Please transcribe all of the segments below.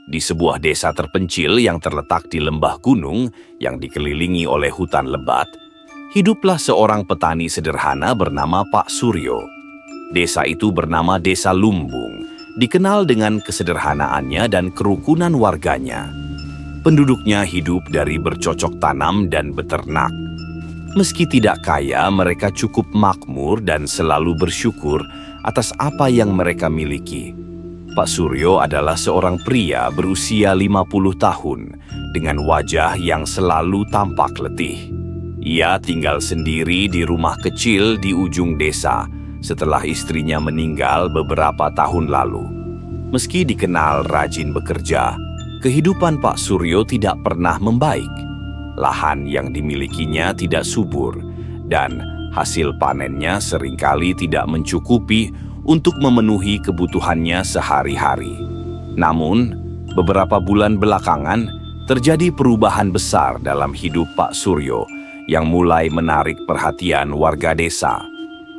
Di sebuah desa terpencil yang terletak di lembah gunung yang dikelilingi oleh hutan lebat, hiduplah seorang petani sederhana bernama Pak Suryo. Desa itu bernama Desa Lumbung, dikenal dengan kesederhanaannya dan kerukunan warganya. Penduduknya hidup dari bercocok tanam dan beternak. Meski tidak kaya, mereka cukup makmur dan selalu bersyukur atas apa yang mereka miliki. Pak Suryo adalah seorang pria berusia 50 tahun dengan wajah yang selalu tampak letih. Ia tinggal sendiri di rumah kecil di ujung desa setelah istrinya meninggal beberapa tahun lalu. Meski dikenal rajin bekerja, kehidupan Pak Suryo tidak pernah membaik. Lahan yang dimilikinya tidak subur dan hasil panennya seringkali tidak mencukupi untuk memenuhi kebutuhannya sehari-hari. Namun, beberapa bulan belakangan terjadi perubahan besar dalam hidup Pak Suryo yang mulai menarik perhatian warga desa.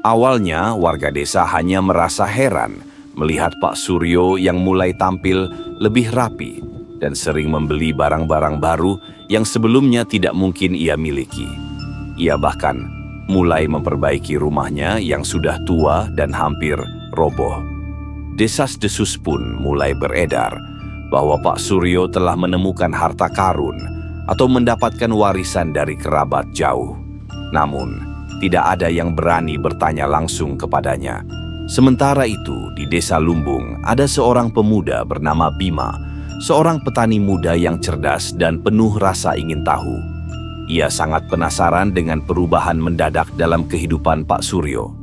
Awalnya, warga desa hanya merasa heran melihat Pak Suryo yang mulai tampil lebih rapi dan sering membeli barang-barang baru yang sebelumnya tidak mungkin ia miliki. Ia bahkan mulai memperbaiki rumahnya yang sudah tua dan hampir roboh. Desas-desus pun mulai beredar bahwa Pak Suryo telah menemukan harta karun atau mendapatkan warisan dari kerabat jauh. Namun, tidak ada yang berani bertanya langsung kepadanya. Sementara itu, di Desa Lumbung ada seorang pemuda bernama Bima, seorang petani muda yang cerdas dan penuh rasa ingin tahu. Ia sangat penasaran dengan perubahan mendadak dalam kehidupan Pak Suryo.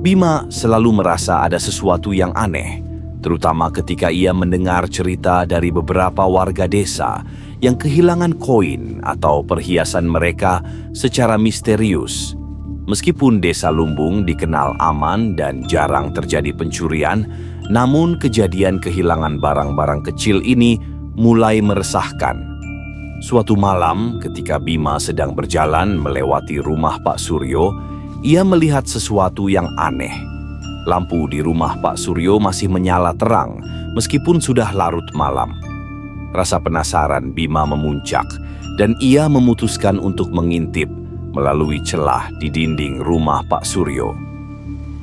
Bima selalu merasa ada sesuatu yang aneh, terutama ketika ia mendengar cerita dari beberapa warga desa yang kehilangan koin atau perhiasan mereka secara misterius. Meskipun Desa Lumbung dikenal aman dan jarang terjadi pencurian, namun kejadian kehilangan barang-barang kecil ini mulai meresahkan. Suatu malam ketika Bima sedang berjalan melewati rumah Pak Suryo, ia melihat sesuatu yang aneh. Lampu di rumah Pak Suryo masih menyala terang meskipun sudah larut malam. Rasa penasaran Bima memuncak dan ia memutuskan untuk mengintip melalui celah di dinding rumah Pak Suryo.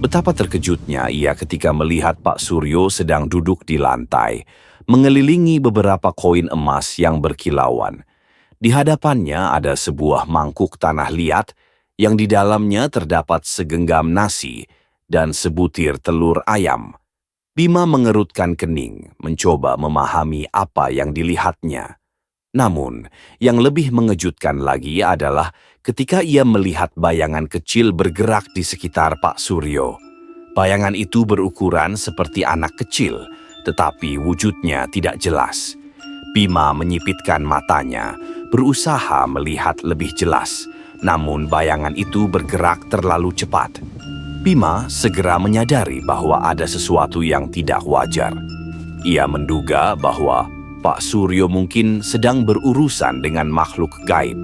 Betapa terkejutnya ia ketika melihat Pak Suryo sedang duduk di lantai, mengelilingi beberapa koin emas yang berkilauan. Di hadapannya ada sebuah mangkuk tanah liat yang di dalamnya terdapat segenggam nasi dan sebutir telur ayam. Bima mengerutkan kening, mencoba memahami apa yang dilihatnya. Namun, yang lebih mengejutkan lagi adalah ketika ia melihat bayangan kecil bergerak di sekitar Pak Suryo. Bayangan itu berukuran seperti anak kecil, tetapi wujudnya tidak jelas. Bima menyipitkan matanya, berusaha melihat lebih jelas, namun bayangan itu bergerak terlalu cepat. Bima segera menyadari bahwa ada sesuatu yang tidak wajar. Ia menduga bahwa Pak Suryo mungkin sedang berurusan dengan makhluk gaib.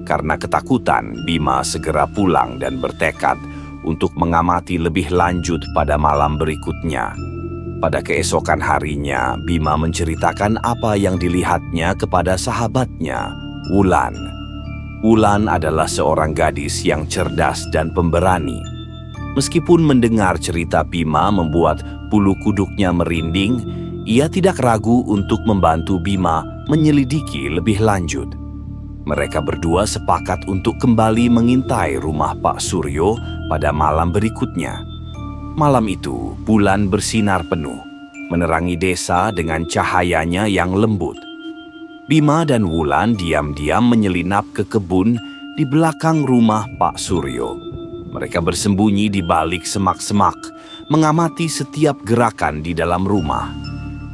Karena ketakutan, Bima segera pulang dan bertekad untuk mengamati lebih lanjut pada malam berikutnya. Pada keesokan harinya, Bima menceritakan apa yang dilihatnya kepada sahabatnya, Wulan. Wulan adalah seorang gadis yang cerdas dan pemberani. Meskipun mendengar cerita Bima membuat bulu kuduknya merinding, ia tidak ragu untuk membantu Bima menyelidiki lebih lanjut. Mereka berdua sepakat untuk kembali mengintai rumah Pak Suryo pada malam berikutnya. Malam itu, bulan bersinar penuh, menerangi desa dengan cahayanya yang lembut. Bima dan Wulan diam-diam menyelinap ke kebun di belakang rumah Pak Suryo. Mereka bersembunyi di balik semak-semak, mengamati setiap gerakan di dalam rumah.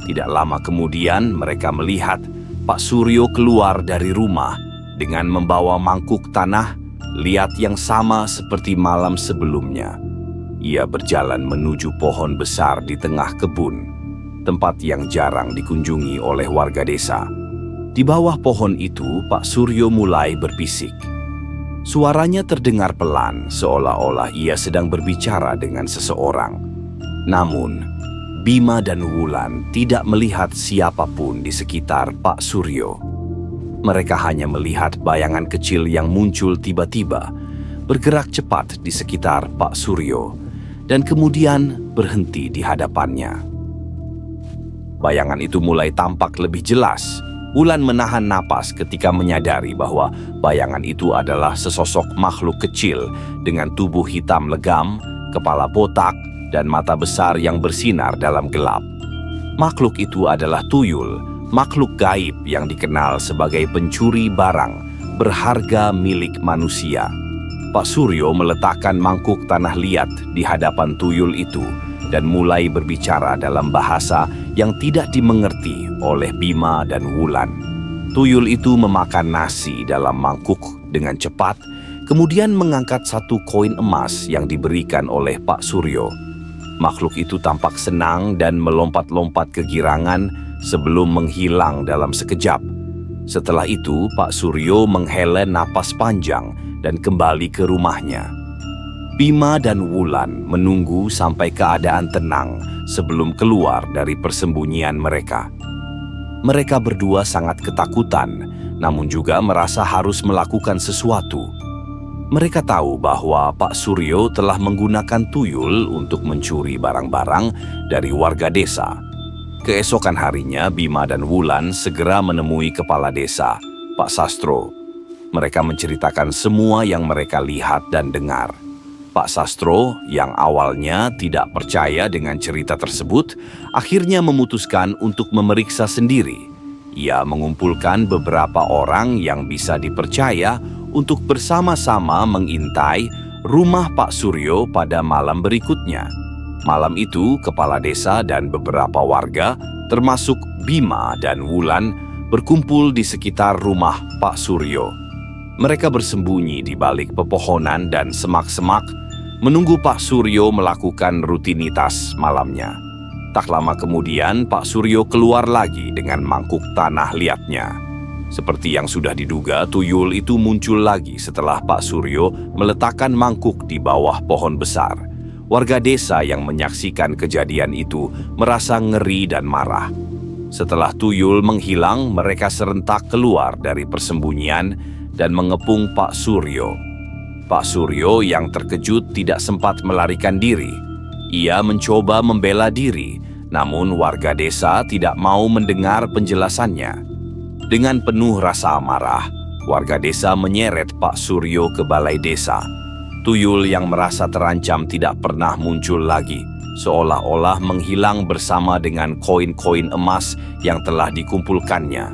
Tidak lama kemudian mereka melihat Pak Suryo keluar dari rumah dengan membawa mangkuk tanah liat yang sama seperti malam sebelumnya. Ia berjalan menuju pohon besar di tengah kebun, tempat yang jarang dikunjungi oleh warga desa. Di bawah pohon itu, Pak Suryo mulai berbisik. Suaranya terdengar pelan, seolah-olah ia sedang berbicara dengan seseorang. Namun, Bima dan Wulan tidak melihat siapapun di sekitar Pak Suryo. Mereka hanya melihat bayangan kecil yang muncul tiba-tiba, bergerak cepat di sekitar Pak Suryo, dan kemudian berhenti di hadapannya. Bayangan itu mulai tampak lebih jelas. Wulan menahan napas ketika menyadari bahwa bayangan itu adalah sesosok makhluk kecil dengan tubuh hitam legam, kepala botak, dan mata besar yang bersinar dalam gelap. Makhluk itu adalah tuyul, makhluk gaib yang dikenal sebagai pencuri barang berharga milik manusia. Pak Suryo meletakkan mangkuk tanah liat di hadapan tuyul itu dan mulai berbicara dalam bahasa yang tidak dimengerti oleh Bima dan Wulan. Tuyul itu memakan nasi dalam mangkuk dengan cepat, kemudian mengangkat satu koin emas yang diberikan oleh Pak Suryo. Makhluk itu tampak senang dan melompat-lompat kegirangan sebelum menghilang dalam sekejap. Setelah itu, Pak Suryo menghela napas panjang dan kembali ke rumahnya. Bima dan Wulan menunggu sampai keadaan tenang sebelum keluar dari persembunyian mereka. Mereka berdua sangat ketakutan, namun juga merasa harus melakukan sesuatu. Mereka tahu bahwa Pak Suryo telah menggunakan tuyul untuk mencuri barang-barang dari warga desa. Keesokan harinya, Bima dan Wulan segera menemui kepala desa, Pak Sastro. Mereka menceritakan semua yang mereka lihat dan dengar. Pak Sastro, yang awalnya tidak percaya dengan cerita tersebut, akhirnya memutuskan untuk memeriksa sendiri. Ia mengumpulkan beberapa orang yang bisa dipercaya untuk bersama-sama mengintai rumah Pak Suryo pada malam berikutnya. Malam itu, kepala desa dan beberapa warga, termasuk Bima dan Wulan, berkumpul di sekitar rumah Pak Suryo. Mereka bersembunyi di balik pepohonan dan semak-semak, menunggu Pak Suryo melakukan rutinitas malamnya. Tak lama kemudian, Pak Suryo keluar lagi dengan mangkuk tanah liatnya. Seperti yang sudah diduga, tuyul itu muncul lagi setelah Pak Suryo meletakkan mangkuk di bawah pohon besar. Warga desa yang menyaksikan kejadian itu merasa ngeri dan marah. Setelah tuyul menghilang, mereka serentak keluar dari persembunyian dan mengepung Pak Suryo. Pak Suryo yang terkejut tidak sempat melarikan diri. Ia mencoba membela diri, namun warga desa tidak mau mendengar penjelasannya. Dengan penuh rasa amarah, warga desa menyeret Pak Suryo ke balai desa. Tuyul yang merasa terancam tidak pernah muncul lagi, seolah-olah menghilang bersama dengan koin-koin emas yang telah dikumpulkannya.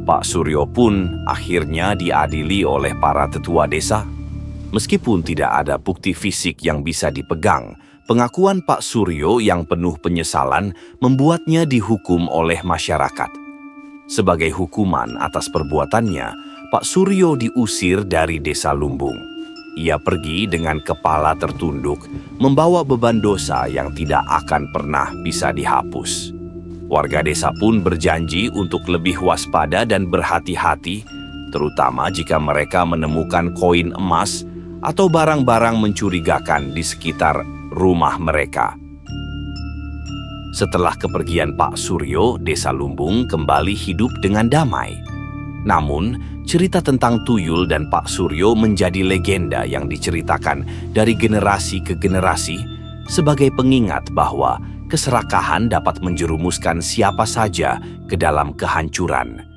Pak Suryo pun akhirnya diadili oleh para tetua desa. Meskipun tidak ada bukti fisik yang bisa dipegang, pengakuan Pak Suryo yang penuh penyesalan membuatnya dihukum oleh masyarakat. Sebagai hukuman atas perbuatannya, Pak Suryo diusir dari desa Lumbung. Ia pergi dengan kepala tertunduk, membawa beban dosa yang tidak akan pernah bisa dihapus. Warga desa pun berjanji untuk lebih waspada dan berhati-hati, terutama jika mereka menemukan koin emas atau barang-barang mencurigakan di sekitar rumah mereka. Setelah kepergian Pak Suryo, desa Lumbung kembali hidup dengan damai. Namun, cerita tentang tuyul dan Pak Suryo menjadi legenda yang diceritakan dari generasi ke generasi sebagai pengingat bahwa keserakahan dapat menjerumuskan siapa saja ke dalam kehancuran.